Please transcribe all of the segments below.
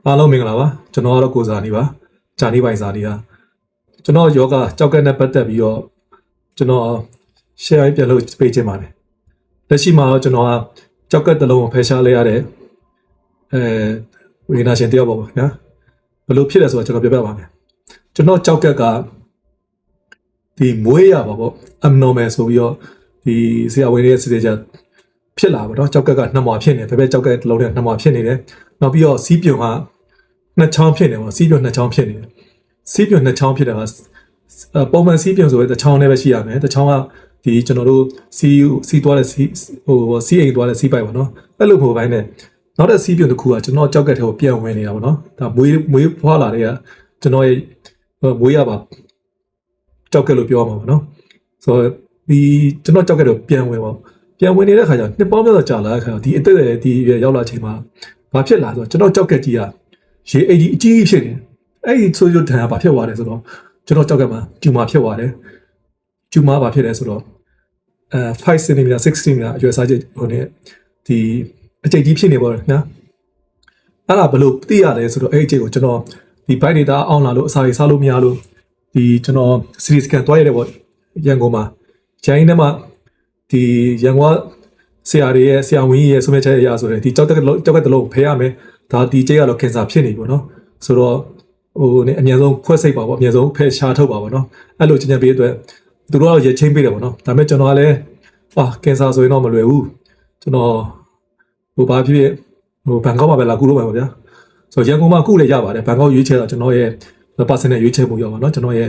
အားလုံးမင်္ဂလာပါကျွန်တော်ကတော့ကိုဇာနီပါဂျာနီပိုင်ဇာနီပါကျွန်တော်ယောဂကြောက်ကက်နဲ့ပတ်သက်ပြီးတော့ကျွန်တော် share ပြန်လို့ပေးခြင်းပါတယ်လက်ရှိမှာတော့ကျွန်တော်ကကြောက်ကက်တစ်လုံးကိုဖယ်ရှားလိုက်ရတဲ့ဝေဒနာရှင်တယောက်ပါဗျာဘယ်လိုဖြစ်လဲဆိုတော့ကျွန်တော်ပြောပြပါမယ်ကျွန်တော်ကြောက်ကက်ကဒီမွေးရပါပေါ့ abnormal ဆိုပြီးတော့ဒီဆရာဝန်ရဲ့စစ်ဆေးချက်ဖြစ်လာပါတော့ကြောက်ကက်ကနှစ်မွာဖြစ်နေတယ်ဘယ်ကြောက်ကက်တစ်လုံးနဲ့နှစ်မွာဖြစ်နေတယ်နောက်ပြီးတော့စီးပြုံကနှစ်ချောင်းဖြစ်နေပေါ့စီးပြုံနှစ်ချောင်းဖြစ်နေတယ်စီးပြုံနှစ်ချောင်းဖြစ်တာကပုံမှန်စီးပြုံဆိုရင်တစ်ချောင်းနဲ့ပဲရှိရမယ်တစ်ချောင်းကဒီကျွန်တော်တို့စီးသွားတဲ့စီးအိမ်သွားတဲ့စီးပိုက်ပေါ့နော်အဲ့လိုပုံပိုင်းနဲ့နောက်တဲ့စီးပြုံတစ်ခုကကျွန်တော်ကြောက်ကက်ထဲကိုပြန်ဝင်နေတာပေါ့နော်ဒါမွေးဖွာလာတဲ့ကကျွန်တော်ရဲ့မွေးရပါကြောက်ကက်လို့ပြောမှာပေါ့နော်ဆိုတော့ဒီကျွန်တော်ကြောက်ကက်တော့ပြန်ဝင်နေတဲ့ခါကျနှစ်ပေါင်းများစွာကြာလာတဲ့ခါဒီအသက်ဒီရောက်လာချိန်မှာဘာဖြစ်လာဆိုတော့ကျွန်တော်ကြောက်ကက်ကြီးကရေအိတ်ကြီးအကြီးဖြစ်နေအဲ့ဒီဆိုရတန်ကဘာဖြစ်သွားလဲဆိုတော့ကျွန်တော်ကြောက်ကက်မှာကျူမာဖြစ်သွားတယ်ကျူမာဘာဖြစ်လဲဆိုတော့5 cm 6 cm အရွယ်စားချက်ဟိုနေဒီအကျိတ်ကြီးဖြစ်နေပါတော့နော်အဲ့ဒါဘယ်လိုသိရလဲဆိုတော့အဲ့အကျိတ်ကိုကျွန်တော်ဒီ bite data အောင်လာလို့အစာတွေစားလို့မရလို့ဒီကျွန်တော် series scan တွားရတယ်ပေါ့ရန်ကုန်မှာဂျိုင်းထဲမှာဒီရန်ကုန်ဆရာတွေရဲ့ဆရာဝန်ကြီးရဲ့ဆုံးဖြတ်ချက်အရဆိုရင်ဒီကြောက်ကက်တစ်လုံးဖယ်ရမယ်ဒါဒီကျိတ်ကတော့ကင်ဆာဖြစ်နေပြီပေါ့နော်ဆိုတော့ဟိုအမြန်ဆုံးခွဲစိတ်ပါပေါ့အမြန်ဆုံးဖယ်ရှားထုတ်ပါပေါ့နော်အဲ့လိုချင်ပေးအတွက်သူတို့ကတော့ရချင်းပေးတယ်ပေါ့နော်ဒါပေမဲ့ကျွန်တော်ကလည်းကင်ဆာဆိုရင်တော့မလွယ်ဘူးကျွန်တော်ဟိုဘာဖြစ်ဖြစ်ဟိုဘန်ကောက်မှာပဲလာကုလို့ပါဗျာဆိုတော့ရန်ကုန်မှာကုလည်းရပါတယ်ဘန်ကောက်ရွေးချယ်တော့ကျွန်တော်ရဲ့ personal ရွေးချယ်မှုရပါတော့ကျွန်တော်ရဲ့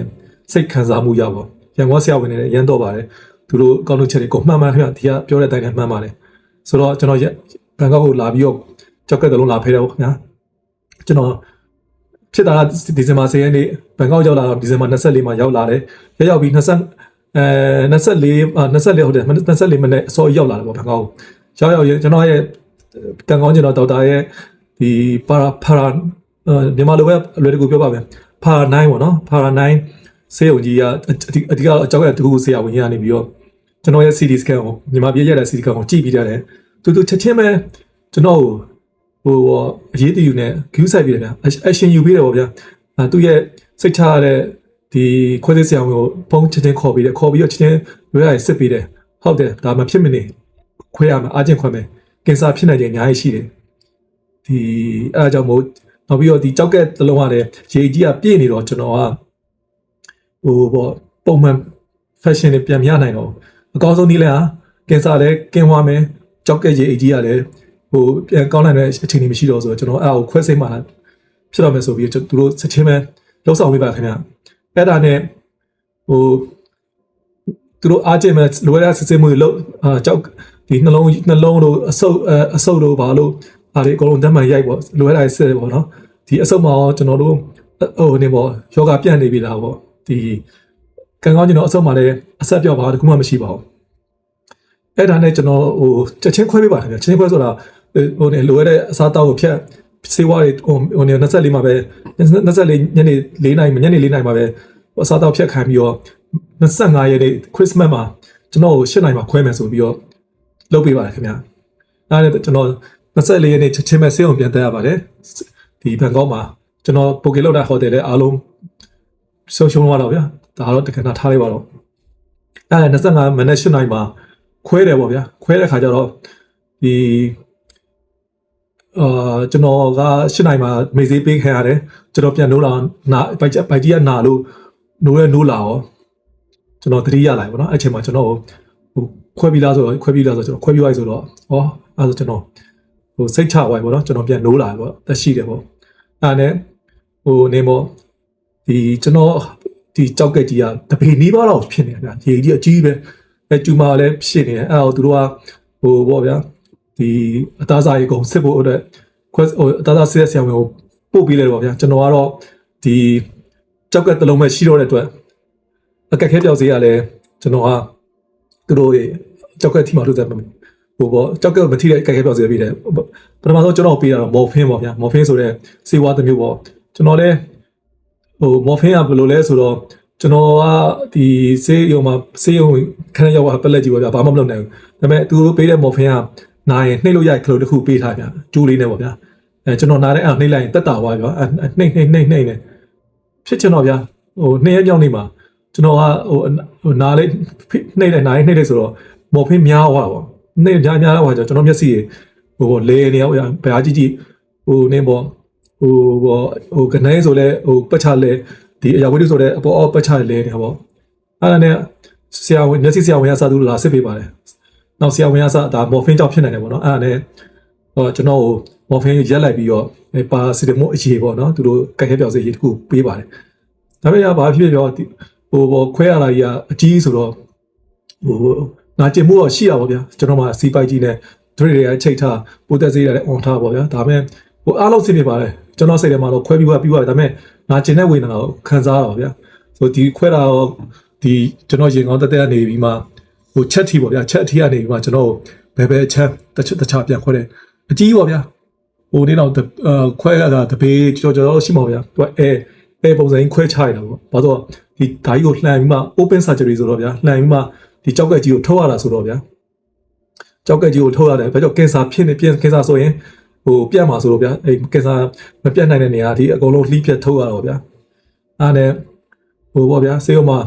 စိတ်ခံစားမှုရပါရန်ကုန်ဆရာဝန်တွေလည်းရန်တော့ပါတယ်သူတို့ကောင်းလို့ချက်တွေကိုမှန်မှန်ခင်ဗျဒီကပြောတဲ့အတိုင်းနဲ့မှန်ပါတယ်ဆိုတော့ကျွန်တော်ဘန်ကောက်ကိုလာပြီးတော့ကြောက်ကက်တလုံးလာဖဲတယ်ပေါ့ခင်ဗျာကျွန်တော်ဖြစ်တာဒီဇင်ဘာ10ရက်နေ့ဘန်ကောက်ရောက်လာတော့ဒီဇင်ဘာ24မှာရောက်လာတယ်ရောက်ပြီး24ဟုတ်တယ်24မိနစ်အစောရောက်လာတယ်ပေါ့ဘန်ကောက်ရောက်ကျွန်တော်ရဲ့ကံကောင်းကျွန်တော်ဒေါက်တာရဲ့ဒီပါရာမြန်မာလိုပဲအလွယ်တကူပြောပါမယ်ပါရာ9ပေါ့နော်ပါရာ9ဆေးရုံကြီးကအဓိကအကြောက်ရတူဆရာဝန်ကြီးကနေပြီးတော့ကျွန်တော်ရဲ့ CD scan ကိုမြန်မာပြည်ရတဲ့ CD scan ကိုကြည့်ပြီးတယ်သူချက်ချင်းပဲကျွန်တော်ဟိုအရေးတယူနဲ့ queue ဆိုင်ပြီးတယ်ဗျာ action ယူပြီးတယ်ပေါ့ဗျာသူ့ရဲ့စိတ်ချရတဲ့ဒီခွဲစိတ်ဆရာဝန်ကိုဖုန်းချက်ချင်းခေါ်ပြီးတော့ချက်ချင်းလွှဲလိုက်စစ်ပြီးတယ်ဟုတ်တယ်ဒါမှဖြစ်မနေခွဲရမှာအားချင်းခွဲမယ်ကင်ဆာဖြစ်နိုင်ခြင်းအများကြီးရှိတယ်ဒီအဲအကြောင်းမို့နောက်ပြီးတော့ဒီကြောက်ကက်တစ်လုံးကလည်းရေကြီးကပြည့်နေတော့ကျွန်တော်ကဟိုပေါ့ပုံမှန် fashion တွေပြန်မရနိုင်တော့အကောင်းဆုံးနည်းလဲဟာကင်ဆာလည်းကင်းသွားမယ်ကြောက်ကက်ရေအကြီးကလည်းဟိုပြန်ကောင်းနိုင်တဲ့အခြေအနေမရှိတော့ဆိုတော့ကျွန်တော်အဲ့ဒါကိုခွဲစိတ်မှဖြစ်တော့မယ်ဆိုပြီးသူတို့ချက်ချင်းပဲလှုပ်ဆောင်ပေးပါခင်ဗျအဲ့ဒါနဲ့ဟိုသူတို့အားကျင်မဲ့လိုရတဲ့စစ်ဆေးမှုတွေလုပ်ကြောက်ဒီနှလုံးတို့အဆုပ်တို့ဘာလို့အားဒီအကုန်လုံးဓာတ်မှန်ရိုက်ပေါ့လိုရတဲ့စစ်ပေါ့နော်ဒီအဆုပ်မှာကျွန်တော်တို့ဟိုနေပေါ့ယောဂပြန့်နေပြီလားပေါ့ဒီကံကောင်းကျွန်တော်အဆုပ်မှာလည်းအဆက်ပြောက်ပါတခုမှမရှိပါဘူးအဲ့ဒါနဲ့ကျွန်တော်ဟိုချက်ချင်းခွဲပေးပါခင်ဗျချက်ချင်းခွဲဆိုတာဟိုနေလိုရတဲ့အစားတောက်ကိုဖြတ်စေဝါတွေဟိုနေ24မှာပဲ24ညနေ4နာရီညနေ4နာရီမှာပဲအစားတောက်ဖြတ်ခံပြီးတော့25ရက်နေ့ခရစ်စမတ်မှာကျွန်တော်ကို8နာရီမှာခွဲမယ်ဆိုပြီးတော့လုပ်ပေးပါတယ်ခင်ဗျအဲ့ဒါကျွန်တော်24ရက်နေ့ချက်ချင်းပဲဆေးရုံပြန်တက်ရပါတယ်ဒီဘန်ကောက်မှာကျွန်တော်ပိုကေလောက်တာဟိုတယ်လည်းအားလုံးဆုံးရှုံးသွားတော့ဗျာဒါတော့တခဏထားလိုက်ပါတော့အဲ့25မိနစ်8နာရီမှာခွဲတယ်ပေါ့ဗျာခွဲတဲ့ခါကျတော့ဒီကျွန်တော်က8နိုင်မှာမေးစေးပေးခံရတယ်ကျွန်တော်ပြန်နိုးလာနာဘိုက်ကြီးကနာလို့နိုးလာရောကျွန်တော်သတိရလာပြီပေါ့နော်အဲ့ချိန်မှာကျွန်တော်ဟိုခွဲပြီးလားဆိုတော့ခွဲပြီးလိုက်ဆိုတော့အဲ့ဆိုကျွန်တော်ဟိုစိတ်ချသွားပြီပေါ့နော်ကျွန်တော်ပြန်နိုးလာပြီပေါ့တက်ရှိတယ်ပေါ့အဲ့နဲ့ဟိုနေမို့ဒီကျွန်တော်ဒီကြောက်ကက်ကြီးကတပေနီးပါတော့ဖြစ်နေတာဗျာရေကြီးအကြီးပဲအဲကျူမာလည်းဖြစ်နေတယ်အဲ့တော့သူတို့ကဟိုပေါ့ဗျာဒီအသားစားရေကုန်စစ်ဖို့အတွက်ခွဲဟိုအသားစားစစ်တဲ့ဆရာဝန်ကိုပို့ပေးလိုက်တော့ဗျာကျွန်တော်ကတော့ဒီကြောက်ကက်တစ်လုံးပဲရှိတော့တဲ့အတွက်အခက်ခဲပြောက်စေးရလဲကျွန်တော်ကသူတို့ကြောက်ကက်ထိမှလို့သက်ဟိုပေါ့ကြောက်ကက်မထိတဲ့အခက်ခဲပြောက်စေးပြီးတယ်ပထမဆုံးကျွန်တော်ပေးတာတော့မော်ဖင်းပေါ့ဗျာမော်ဖင်းဆိုတဲ့ဆေးဝါးတစ်မျိုးပေါ့ကျွန်တော်လည်းဟိုမော်ဖင်းကဘယ်လိုလဲဆိုတော့ကျွန်တော်ကဒီဆေးရုံခဏရောက်ပလက်ကြီးပေါ့ဗျာဘာမှမလုပ်နိုင်ဘူးဒါပေမဲ့သူတို့ပေးတဲ့မော်ဖင်းကနိုင်နှိပ်လို့ရခလို့တစ်ခုပေးထားဗျာကျိုးလေးနဲ့ပေါ့ဗျာ ကျွန်တော်နားတဲ့နှိမ့်လိုက်တက်တာသွားပြောနှိမ့်နေဖြစ်ကျွန်တော်ဗျာဟို2ရက်ကြောင်းနေမှာကျွန်တော်ကဟိုနားလေးနှိမ့်လိုက်ဆိုတော့မော်ဖင်းများသွားပါနှိမ့်များတော့ကျွန်တော်မျက်စိဟိုလေနေရောဘရားကြီးဟိုနေပေါ့ဟိုကနေဆိုလဲဟိုပတ်ချလဲဒီအရာဝတ္ထုဆိုတဲ့အပေါ်ပတ်ချလဲနေပေါ့အဲ့ဒါနဲ့ဆရာဝန်မျက်စိဆရာဝန်ကစသူလာစစ်ပေးပါတယ်နောက်ဆရာဝန်ကစဒါမော်ဖင်းကြောင့်ဖြစ်နိုင်တယ်ပေါ့နော်အဲ့ဒါနဲ့ကျွန်တော်မော်ဖင်းရက်လိုက်ပြီးတော့ပါစီတမို့အခြေပေါ့နော်သူတို့ကြိုက်ခဲပြောက်စေးရေးတခုပေးပါတယ်ဒါပေမဲ့ဘာဖြစ်ပြောဟိုခွဲရတာကြီးကအကြီးဆိုတော့ဟိုနာကျင်မှုတော့ရှိတာပေါ့ဗျာကျွန်တော်မှစီပိုက်ကြီးနဲ့ဒရိတွေကချိတ်ထားပိုးသက်စေးရတယ်အွန်ထားပေါ့ဗျာဒါပေမဲ့ဟိုအားလုံးစစ်နေပါတယ်ကျွန်တော်စိတ်ထဲမှာတော့ခွဲပြီးသွားဒါပေမဲ့နာကျင်တဲ့ဝေဒနာကိုခံစားရပါဗျာဆိုဒီခွဲတာတော့ဒီကျွန်တော်ရင်ကောင်းတက်နေပြီးမှဟိုချက်ထီပေါ့ဗျာချက်ထီကနေပြီးမှကျွန်တော်ဘယ်ချက်တခြားပြန်ခွဲတယ်အကြီးပေါ့ဗျာဟိုနေ့တော့ခွဲရတာတပေကြော်ရှိမှာဗျာသူကအဲပုံစံခွဲချရတာပေါ့ဘာလို့ဒီဓာကြီးကိုလှန်ပြီးမှ open surgery ဆိုတော့ဗျာလှန်ပြီးမှဒီကြောက်ကက်ကြီးကိုထုတ်ရတာဆိုတော့ဗျာကြောက်ကက်ကြီးကိုထုတ်ရတယ်ဘာကြောင့်ကင်ဆာဖြစ်နေကင်ဆာဆိုရင်ဟိုပြတ်မှာဆိုတော့ဗျာအဲကင်ဆာမပြတ်နိုင်တဲ့နေရာဒီအကုန်လုံးလှီးဖြတ်ထုတ်ရတော့ဗျာအားနဲ့ဟိုပေါ့ဗျာဆေးရုံမှာ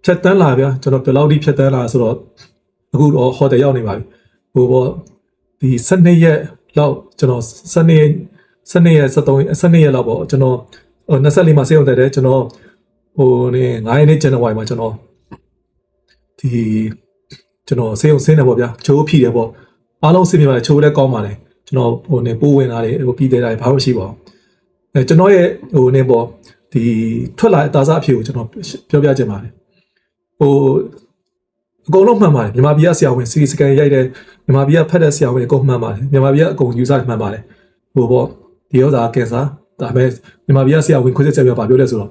ဖြတ်တန်းလာဗျာကျွန်တော်ဘယ်လောက်ထိဖြတ်တန်းလာဆိုတော့အခုတော့ဟိုတယ်ရောက်နေပါပြီဟိုပေါ့ဒီ12ရက်လောက်ကျွန်တော်12ရက်13ရက်လောက်ပေါ့ကျွန်တော်24မှာဆေးရုံတက်တယ်ကျွန်တော်ဟိုနေ9ရက်နေ့ဇန်နဝါရီမှာကျွန်တော်ဆေးရုံဆင်းတယ်ပေါ့ဗျာချိုးဖြီတယ်ပေါ့အားလုံးဆင်းပြပါတယ်ချိုးလည်းကောင်းပါတယ်ကျွန်တော်ဟိုနေပိုးဝင်လာတယ်ဟိုပြီးတဲ့တိုင်းဘာမှမရှိပါဘူးကျွန်တော်ရဲ့ဟိုနေပေါ့ဒီထွက်လာအသားစားအဖြစ်ကိုကျွန်တော်ပြောပြချင်ပါတယ်ဟိုအကုန်လုံးမှန်ပါတယ်မြန်မာပြည်ကဆရာဝန်စီစကန်ရိုက်တယ်မြန်မာပြည်ကဖတ်တဲ့ဆရာဝန်အကုန်မှန်ပါတယ်မြန်မာပြည်ကအကုန်ယူဆမှန်ပါတယ်ဟိုပေါ့ဒီဥစ္စာကင်ဆာဒါပေမဲ့မြန်မာပြည်ကဆရာဝန်ခွဲစစ်ဆက်ပြပါပြောတယ်ဆိုတော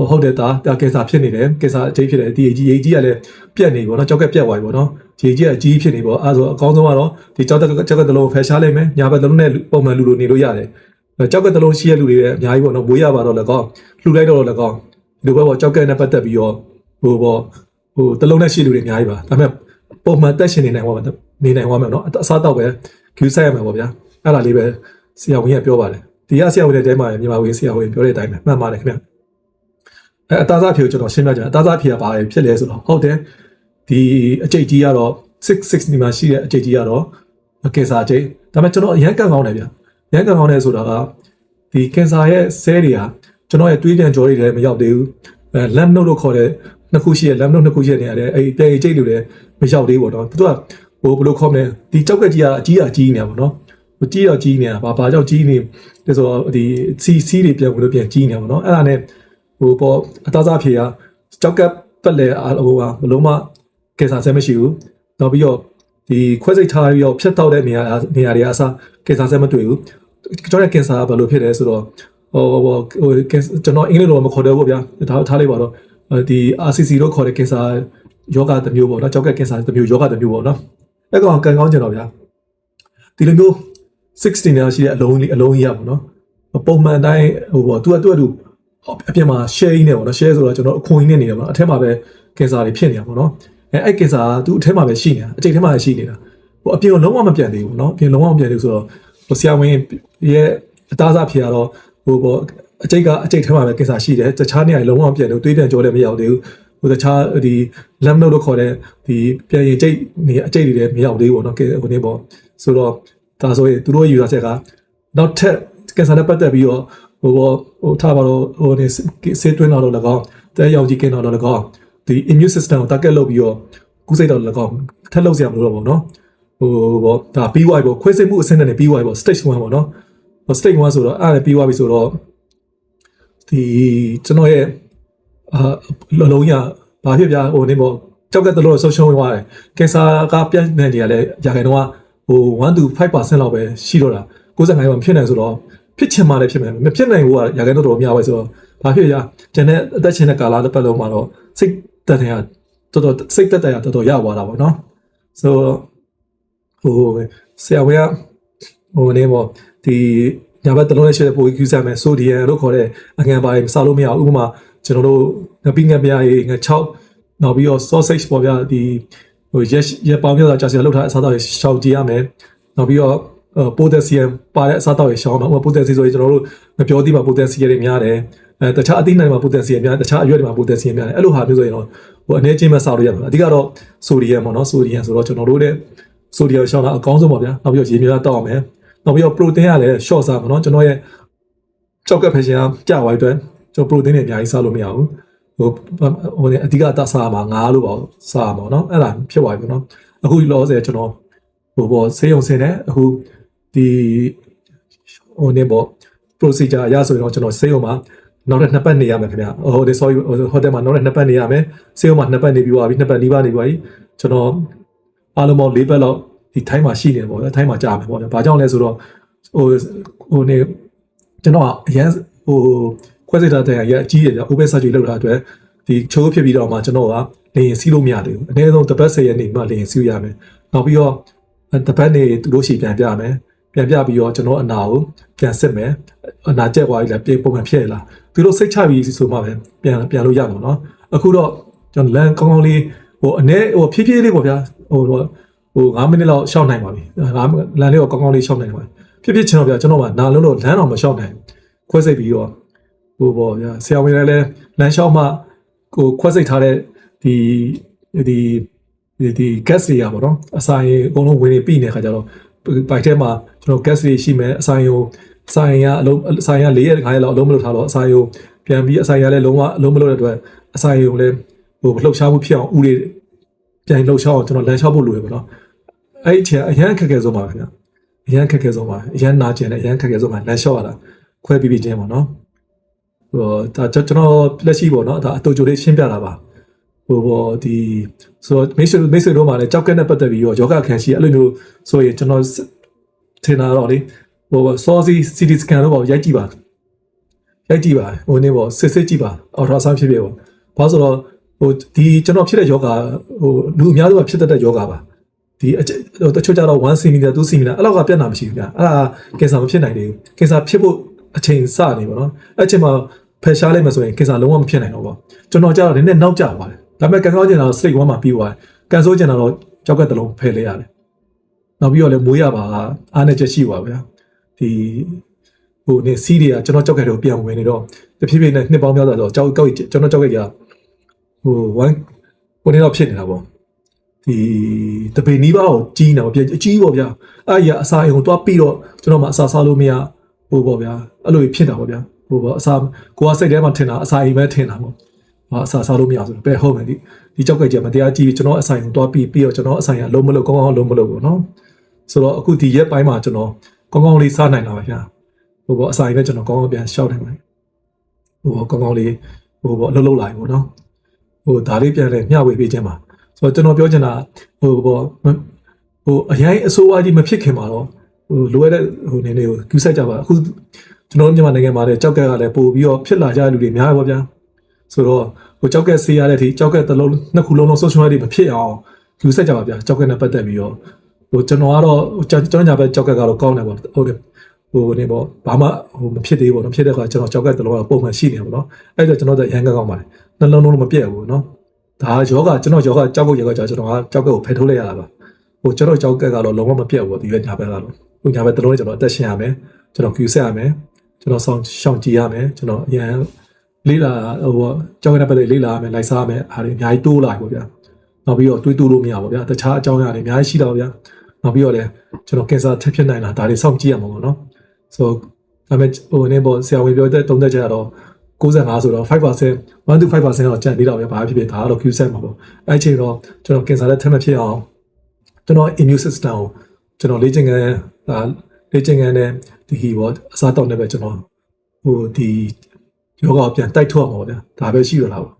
့ဟုတ်တယ်ဒါကင်ဆာဖြစ်နေတယ်ကင်ဆာအကြီးဖြစ်တယ်ဒီအကြီးကလည်းပြက်နေပေါ့နော်ကြောက်ကပြက်သွားပြီပေါ့နော်ဒီအကြီးကအကြီးဖြစ်နေပေါ့အဲဆိုအကောင်းဆုံးကတော့ဒီကြောက်ကတလုံးဖယ်ရှားလိုက်မယ်ညာဘက်တလုံးနဲ့ပုံမှန်လူလိုနေလို့ရတယ်ကြောက်ကတလုံးရှိရလူတွေလည်းအများကြီးပေါ့နော်မွေးရပါတော့လည်းကောင်းလှူလိုက်တော့လည်းကောင်းဒီဘက်ပေါ့ကြောက်ကနဲ့ပတ်သက်ပြီးတော့ဟိုတလုံးနဲ့ရှိလူတွေအများကြီးပါဒါပေမဲ့ပုံမှန်တက်ရှင်နေနိုင်သွားမယ်နော်အစားတော့ပဲကျူးဆိုင်ရမယ်ပေါ့ဗျာအဲ့ဒါလေးပဲဆရာဝန်ကပြောပါတယ်ဒီကဆရာဝန်တွေတဲမှာမြန်မာဝန်ဆရာဝန်ပြောတဲ့အတိုင်းပဲမှန်ပါတယ်ခင်ဗျအသားစားဖြေကိုကျွန်တော်ရှင်းပြကြတယ်အသားစားဖြေကဘာလဲဖြစ်လဲဆိုတော့ဟုတ်တယ်ဒီအကျိတ်ကြီးကတော့660မှာရှိတဲ့အကျိတ်ကြီးကတော့ကင်ဆာအကျိတ်ဒါပေမဲ့ကျွန်တော်အရန်ကန်ကောင်းတယ်ဗျရန်ကန်ကောင်းတယ်ဆိုတာကဒီကင်ဆာရဲ့ဆဲတွေကကျွန်တော်ရဲ့တွေးပြန်ကြောတွေလည်းမရောက်သေးဘူးlymph node လို့ခေါ်တဲ့နှစ်ခုရှိတဲ့ lymph node နှစ်ခုရှိနေရတယ်အဲ့ဒီပြန်အကျိတ်တွေလည်းမရောက်သေးဘူးပေါ့နော်သူကဟိုဘယ်လိုခေါ်မလဲဒီကြောက်ကကြီးကအကြီးနေတာပေါ့နော်ဟိုကြီးနေတာဘာကြောင့်ကြီးနေလဲဆိုတော့ဒီစီတွေပြန်ဝင်လို့ပြန်ကြီးနေတာပေါ့နော်အဲ့ဒါနဲ့ဟိုပေါ့အသားစားဖြေကကြောက်ကပတ်လေဟိုဘလုံးမကင်ဆာဆဲမရှိဘူးနောက်ပြီးတော့ဒီခွဲစိတ်ထားပြီးတော့ဖြတ်တောက်တဲ့နေရာတွေအစားကင်ဆာဆဲမတွေ့ဘူးကျွန်တော်ကင်ဆာဘယ်လိုဖြစ်လဲဆိုတော့ဟိုကျွန်တော်အင်္ဂလိပ်လိုမခေါ်တော့ဘူးဗျာထားလိုက်ပါတော့ဒီ RCC လို့ခေါ်တဲ့ကင်ဆာယောဂတစ်မျိုးပေါ့နော်ကြောက်ကကင်ဆာတစ်မျိုးယောဂတစ်မျိုးပေါ့နော်အဲ့ကောင်ကန်ကောင်းကြတော့ဗျာဒီလိုမျိုး60နဲ့ရှိတဲ့အလုံးကြီးရပါတော့ပုံမှန်တိုင်းဟိုပေါ့သူအပြင်မှာ share နေပေါ့နော် share ဆိုတော့ကျွန်တော်အခွင့်အရေးနေတယ်ပေါ့နော်အထက်မှာပဲကင်ဆာတွေဖြစ်နေတာပေါ့နော်အဲ့ကင်ဆာသူအထက်မှာပဲရှိနေတာအကျိတ်ထဲမှာရှိနေတာဟိုအပြင်ကလုံးဝမပြတ်သေးဘူးနော်အပြင်လုံးဝမပြတ်သေးဘူးဆိုတော့ဟိုဆရာဝန်ရဲ့အသားစားဖြေရတော့ဟိုပေါ့အကျိတ်ထဲမှာပဲကင်ဆာရှိတယ်တခြားနေရာလုံးဝမပြတ်သေးဘူးတွေးပြန်ကြောလည်းမရောက်သေးဘူးဟိုတခြားဒီ lymph node လို့ခေါ်တဲ့ဒီပြန်ရင်ကျိတ်နေအကျိတ်တွေလည်းမရောက်သေးဘူးပေါ့နော်ဟိုနေပေါ့ဆိုတော့ဒါဆိုရင်သူတို့ယူဆချက်ကနောက်ထပ်ကင်ဆာနဲ့ပတ်သက်ပြီးတော့ဟိုထားပါတော့ဟိုနေဆေးတွင်းတော့လည်းကောင်းတဲရောင်ကြီးကင်းတော့လည်းကောင်းဒီ immune system ကို target လုပ်ပြီးတော့ကူးစိတ်တော့လည်းကောင်းထပ်လုပ်စရာမလိုတော့ဘူးเนาะဟိုပေါ့ဒါပြီးသွားပြီပေါ့ခွဲစိတ်မှုအဆင့်နဲ့ပြီးသွားပြီပေါ့ stage 1ပေါ့เนาะ stage 1ဆိုတော့အဲ့ဒါပြီးသွားပြီဆိုတော့ဒီကျွန်တော်ရဲ့လုံးရဘာဖြစ်ပြဟိုနေပေါ့ကြောက်ကတလို့ဆုံးရှုံးသွားတယ်ကင်ဆာကပြန့်နေတယ်လည်းရာခိုင်နှုန်းကဟို1 to 5% လောက်ပဲရှိတော့တာ95%ဖြစ်နေဆိုတော့ဖြစ်ချင်မှလည်းဖြစ်မယ်မဖြစ်နိုင်ဘူးကရာခိုင်နှုန်းတော်များပဲဆိုတော့ဘာဖြစ်ရကျန်တဲ့အသက်ရှင်တဲ့ကာလတစ်ပတ်လုံးမှာတော့စိတ်တက်တယ်တော်စိတ်တက်တယ်တော်ရသွားတာပေါ့နော်ဆိုဟိုဆရာဝန်ကဟိုနေပေါ့ဒီညာဘက်တလုံးနဲ့ရှိတဲ့ပိုကြီးကျမယ်ဆိုဒီယမ်လို့ခေါ်တဲ့အငံပိုင်းစားလို့မရဘူးဥပမာကျွန်တော်တို့ငပိငပြားရေင6နောက်ပြီးတော့ sausage ပေါ်ပြဒီဟိုရက်ပေါင်းပြတာကြာစီလောက်ထားအစားအသောက်ရှောက်ကြည့်ရမယ်နောက်ပြီးတော့ ပိုတက်ဆီယမ်ပါတဲ့အစားအသောက်တွေရှောင်းမှာပိုတက်ဆီဆိုရင်ကျွန်တော်တို့မပြောသေးပါပိုတက်ဆီယမ်တွေများတယ်တခြားအသီးနှံတွေမှာပိုတက်ဆီယမ်များတခြားအရွက်တွေမှာပိုတက်ဆီယမ်များတယ်အဲ့လိုဟာမျိုးဆိုရင်တော့အနေချင်းမစားလို့ရမှာအဓိကတော့ဆိုဒီယမ်ပေါ့နော်ဆိုဒီယမ်ဆိုတော့ကျွန်တော်တို့တဲ့ဆိုဒီယမ်ရှောင်းတာအကောင်းဆုံးပါဗျာနောက်ပြီးတော့ရေများတောက်အောင်မယ်နောက်ပြီးတော့ protein ကလည်း short စားပါနော်ကျွန်တော်ရဲ့ကြောက်ကဖက်ရှင်ကကြာသွားတဲ့ကျွန်တော် protein တွေအများကြီးစားလို့မရဘူးဟိုအဓိကအစားမှာငါးလို့ပါစားမှာနော်အဲ့ဒါဖြစ်သွားပြီပေါ့နော်အခုလောဆယ်ကျွန်တော်ဘောဆေးရုံဆင်းတယ်အခုဒီနေပေါ့ procedure ရဆိုရင်တော့ကျွန်တော်ဆေးရုံမှာနောက်တစ်နှစ်ပတ်နေရမယ်ခင်ဗျဟို sorry ဟိုတယ်မှာနောက်တစ်နှစ်ပတ်နေရမယ်ဆေးရုံမှာနှစ်ပတ်နေပြီးသွားပြီနှစ်ပတ်နီးပါးနေပြီကျွန်တော်အားလုံးပေါင်း၄ပတ်လောက်ဒီထိုင်းမှာရှိနေတယ်ပေါ့ထိုင်းမှာကြာမယ်ပေါ့ဘာကြောင့်လဲဆိုတော့ဟိုနေကျွန်တော်အရန်ခွဲစိတ်ထားတဲ့အကြီးကြီး open surgery လုပ်တာအတွက်ဒီချိုးဖြစ်ပြီးတော့မှကျွန်တော်ကလေရင်စီးလို့မရသေးဘူးအနည်းဆုံးတစ်ပတ်10ရက်နေမှလေရင်စီးရမယ်နောက်ပြီးတော့တစ်ပတ်နေသူတို့ရှိပြန်ပြမယ်ပြန်ပြပြီးတော့ကျွန်တော်အနာကိုပြန်စစ်မယ်အနာကျက်သွားပြီလားပုံမှန်ဖြစ်ရလားသူတို့စိတ်ချပြီးဆိုမှပဲပြန်လို့ရမှာနော်အခုတော့ကျွန်တော်လမ်းကောင်းကောင်းလေးဖြည်းဖြည်းလေးပေါ့ဗျာ9မိနစ်လောက်ရှောက်နိုင်ပါပြီလမ်းလေးကိုကောင်းကောင်းလေးရှောက်နိုင်ပါပြီဖြည်းဖြည်းချင်းတော့ဗျာကျွန်တော်ကနာလုံးတော့လမ်းတော့မရှောက်နိုင်ခွဲစိတ်ပြီးတော့ပေါ့ဗျာဆရာဝန်လည်းလမ်းလျှောက်မှခွဲစိတ်ထားတဲ့ဒီ gas တွေရပါတော့အစာရင်အကုန်လုံးဝင်နေပြီနေတဲ့ခါကျတော့ဘိုက်ထဲမှာကျွန်တော် gas တွေရှိမယ်အစာရင်4ရက်5ရက်လောက်အလုံးမလုပ်ထားတော့အစာရင်ပြန်ပြီးအစာရင်လည်းလုံးဝအလုံးမလုပ်တဲ့အတွက်အစာရင်လည်းလှုပ်ရှားမှုဖြစ်အောင်ဥတွေပြန်လှုပ်ရှားအောင်ကျွန်တော်လမ်းလျှောက်ဖို့လိုရပါတော့အဲ့ဒီအရန်ခက်ခဲဆုံးပါခင်ဗျအရန်ခက်ခဲဆုံးပါအရန်နာကျင်တဲ့အရန်ခက်ခဲဆုံးပါလမ်းလျှောက်ရတာခွဲပြီးချင်းပါနော်ဒါကျွန်တော်လက်ရှိပေါ့နော်ဒါအတူတူလေးရှင်းပြတာပါဒီဆိုတော့မိတ်ဆွေတို့မှလည်းကြောက်ကက်နဲ့ပတ်သက်ပြီးတော့ယောဂခံရှိအဲ့လိုမျိုးဆိုရင်ကျွန်တော်ထင်တာတော့လေစောစီ CT scan တော့ရိုက်ကြည့်ပါနေပေါ့စစ်ကြည့်ပါ ultrasound ဖြစ်ဖြစ်ပေါ့ဘာလို့ဆိုတော့ဒီကျွန်တော်ဖြစ်တဲ့ယောဂလူအများစုကဖြစ်တတ်တဲ့ယောဂပါဒီတချို့ကြတော့1 cm 2 cm အဲ့လောက်ကပြတ်နာမရှိဘူးဗျအဲ့ဒါကင်ဆာမဖြစ်နိုင်သေးဘူးကင်ဆာဖြစ်ဖို့အချိန်စနေပေါ့နော်အဲ့ချိန်မှာဖယ်ရှားလိုက်မှဆိုရင်ကင်ဆာလုံးဝမဖြစ်နိုင်တော့ဘူးကျွန်တော်ကြတော့နည်းနည်းနောက်ကျသွားတယ်ဒါပေမဲ့ကန်ကောင်းကျင်တာတော့ straight 1မှာပြီးသွားတယ်ကန်ဆိုးကျင်တာတော့ကြောက်ကက်တစ်လုံးဖယ်လိုက်ရတယ်နောက်ပြီးတော့လည်းမွေးရပါကအားနဲ့ချက်ရှိပါဗျာဒီနေစီးတွေကကျွန်တော်ကြောက်ကက်တွေကိုပြန်ဝင်နေတော့တဖြည်းဖြည်းနဲ့နှစ်ပေါင်းများစွာဆိုကြောက်ကက်ကျွန်တော်ကြောက်ကက်က1နေတော့ဖြစ်နေတာပေါ့ဒီတပေနီးပါးကိုကြီးနေတော့ပြန်အကြီးပေါ့ဗျာအဲ့ရအစာအိမ်ကိုတွားပြီးတော့ကျွန်တော်မှအစာစားလို့မရပေါ့ဗျာအဲ့လိုဖြစ်တာပေါ့ဗျာပေါ့အစာကိုကစိတ်ထဲမှာထင်တာအစာအိမ်ပဲထင်တာပေါ့အစာစားလို့မရဆိုတော့ဘယ်ဟုတ်မယ်ဒီကြောက်ကကြမတရားကြီးကျွန်တော်အဆိုင်ကိုတွားပြီးတော့ကျွန်တော်အဆိုင်ကလုံးမလို့ကောင်းကောင်းလုံးမလို့ပေါ့နော်ဆိုတော့အခုဒီရက်ပိုင်းမှာကျွန်တော်ကောင်းကောင်းလေးစားနိုင်တာပါဗျာပေါ့အဆိုင်ပဲကျွန်တော်ကောင်းကောင်းပြန်ရှောက်နိုင်ပါတယ်ကောင်းကောင်းလေးပေါ့အလုပ်လုပ်လာပြီပေါ့နော်ဒါလေးပြန်လဲမျှဝေပေးခြင်းပါဆိုတော့ကျွန်တော်ပြောချင်တာအရင်အစိုးရကြီးမဖြစ်ခင်မှာတော့လိုရတဲ့နေနေကိုကူးဆက်ကြပါအခုကျွန်တော်မြန်မာနိုင်ငံမှာလည်းကြောက်ကက်ကလည်းပို့ပြီးတော့ဖြစ်လာကြတဲ့လူတွေများပါဗျာဆိုတော့ကြောက်ကက်ဆေးရတဲ့အထိကြောက်ကက်တစ်လုံးနှစ်ခုလုံး social media မဖြစ်အောင်ကူးဆက်ကြပါဗျာကြောက်ကက်နဲ့ပတ်သက်ပြီးတော့ကျွန်တော်ကတော့ကျွန်တော်ညာဘက်ကြောက်ကက်ကတော့ကောင်းတယ်ပေါ့ဟုတ်တယ်နေပေါ့ဘာမှမဖြစ်သေးဘူးပေါ့နော်ဖြစ်တဲ့ခါကျွန်တော်ကြောက်ကက်တစ်လုံးကပုံမှန်ရှိနေပေါ့နော်အဲ့ဒါကျွန်တော်တို့ရန်ကောင်းပါတယ်နှလုံးလုံးမပြတ်ဘူးနော်ဒါယောဂကျွန်တော်ယောဂကြောက်ဖို့ကျွန်တော်ကကြောက်ကက်ကိုဖယ်ထုတ်လိုက်ရတာပါကျွန်တော်ကြောက်ကက်ကတော့လုံးဝမပြတ်ဘူးဒီရွက်ညာဘက်ကတော့ညာဘက်တစ်လုံးကျွန်တော်အသက်ရှင်ရမယ်ကျွန်တော်ကူးဆက်ရမယ်ကျွန်တော်ရှောင်ကြည့်ရမယ်ကျွန်တော်အရင်လေးလာကြောက်ကက်နဲ့ပတ်သက်လေးလာရမယ်လိုက်စားရမယ်အားတွေအများကြီးတိုးလာပြီပေါ့ဗျာနောက်ပြီးတော့တွေးတိုးလို့မရပါဗျာတခြားအကြောင်းအရာတွေအများကြီးရှိတော့ဗျာနောက်ပြီးတော့လည်းကျွန်တော်ကင်ဆာထပ်ဖြစ်နိုင်လားဒါတွေစောင့်ကြည့်ရမှာပေါ့နော်ဆိုဒါပေမဲ့နေပေါ့ဆရာဝန်ပြောတဲ့သုံးသက်ချက်ကတော့95ဆိုတော့ 5% 1 to 5% တော့ကျန်သေးတော့ဗျာဘာဖြစ်ဖြစ်ဒါကတော့ Q7 မှာပေါ့အဲ့ချိန်တော့ကျွန်တော်ကင်ဆာလည်းထပ်မဖြစ်အောင်ကျွန်တော် immune system ကိုကျွန်တော်လေ့ကျင့်ခန်းနဲ့ဒီပေါ့အစားတောက်နေပဲကျွန်တော်ဒီယောဂကိုပြန်တိုက်ထုတ်အောင်ပါဗျာဒါပဲရှိတော့လားပေါ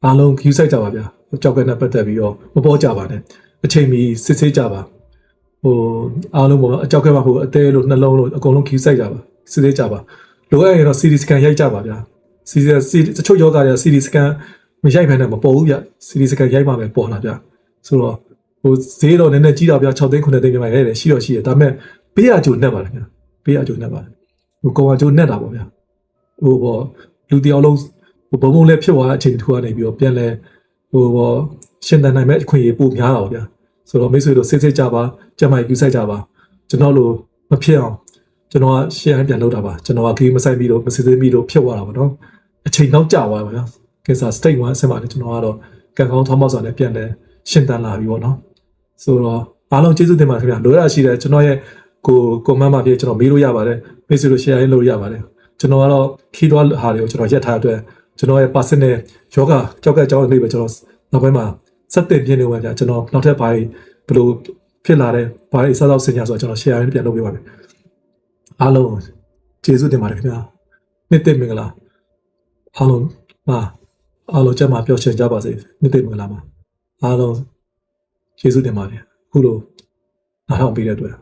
့အားလုံး Q ဆိုင်ကြပါဗျာကြောက်ကနဲ့ပတ်သက်ပြီးတော့မပေါ်ကြပါနဲ့အချိန်မီစစ်ဆေးကြပါအားလုံးပေါ့အကြောက်ကမှာအသေးလို့နှလုံးလို့အကုန်လုံး Q ဆိုင်ကြပါစစ်ဆေးကြပါလိုအပ်ရင်တော့ CT scan ရိုက်ကြပါဗျာ CT တချို့ယောဂတွေ CT scan မရိုက်ဘဲနဲ့မပေါ်ဘူးဗျ CT scan ရိုက်မှပဲပေါ်လာဗျဆိုတော့ဈေးတော့နည်းနည်းကြီးတော့ဗျ6သိန်း9သိန်းပြမှရတယ်ရှိတယ်ဒါပေမဲ့ပေးရကြိုနဲ့ပါလေဗျပေးရကြိုနဲ့ပါတယ်ကောင်ဝါကြိုနဲ့တာပေါ့ဗျပေါ့လူတယောက်လုံးဘုံလည်းဖြစ်သွားတဲ့အချိန်တစ်ခုကနေပြီးတော့ပြန်လဲရှင်းတန်နိုင်မဲ့အခွင့်အရေးပိုများတာပေါ့ဗျာဆိုတော့မိတ်ဆွေတို့စစ်ကြပါကြမ်းမိုက်ယူဆိုင်ကြပါ ကျွန်တော်လိုမဖြစ်အောင်ကျွန်တော်က share ပြန်လုပ်တာပါကျွန်တော်က game မဆိုင်ပြီးတော့မစစ်သေးပြီးတော့ဖြစ်သွားတာပေါ့နော်အချိန်နောက်ကျသွားပါဗျာကဲစား state 1အဆင့်မှာလည်းကျွန်တော်ကတော့ကံကောင်းထောင်းပေါက်စွာနဲ့ပြန်လဲရှင်းတန်းလာပြီပေါ့နော်ဆိုတော့အားလုံးကျေးဇူးတင်ပါတယ်ခင်ဗျာလိုရရှိတယ်ကျွန်တော်ရဲ့comment မှာဖြစ်ကျွန်တော်မေးလို့ရပါတယ်မေးဆိုလို့ share လုပ်ရပါတယ်ကျွန်တော်ကတော့ခီးသွားဟာတွေကိုကျွန်တော်ရက်ထားတဲ့အတွက်ကျွန်တော်ရဲ့ personal ယောဂကြောက်ကကြောင်းလေးပဲကျွန်တော်နောက်ပိုင်းမှာစက်တင်ပြနေဝင်ကြကျွန်တော်နောက်ထပ်ဘာဘယ်လိုဖြစ်လာတဲ့ဘာတွေစားသောက်ဆင်ညာဆိုတော့ကျွန်တော် share ပြန်လုပ်ပေးပါမယ်အားလုံးကျေးဇူးတင်ပါတယ်ခင်ဗျာနေ့သိမင်္ဂလာအားလုံးကျမ်းမာပျော်ရွှင်ကြပါစေနေ့သိမင်္ဂလာပါအားလုံးကျေးဇူးတင်ပါတယ်အခုလိုနားထောင်ပေးတဲ့အတွက်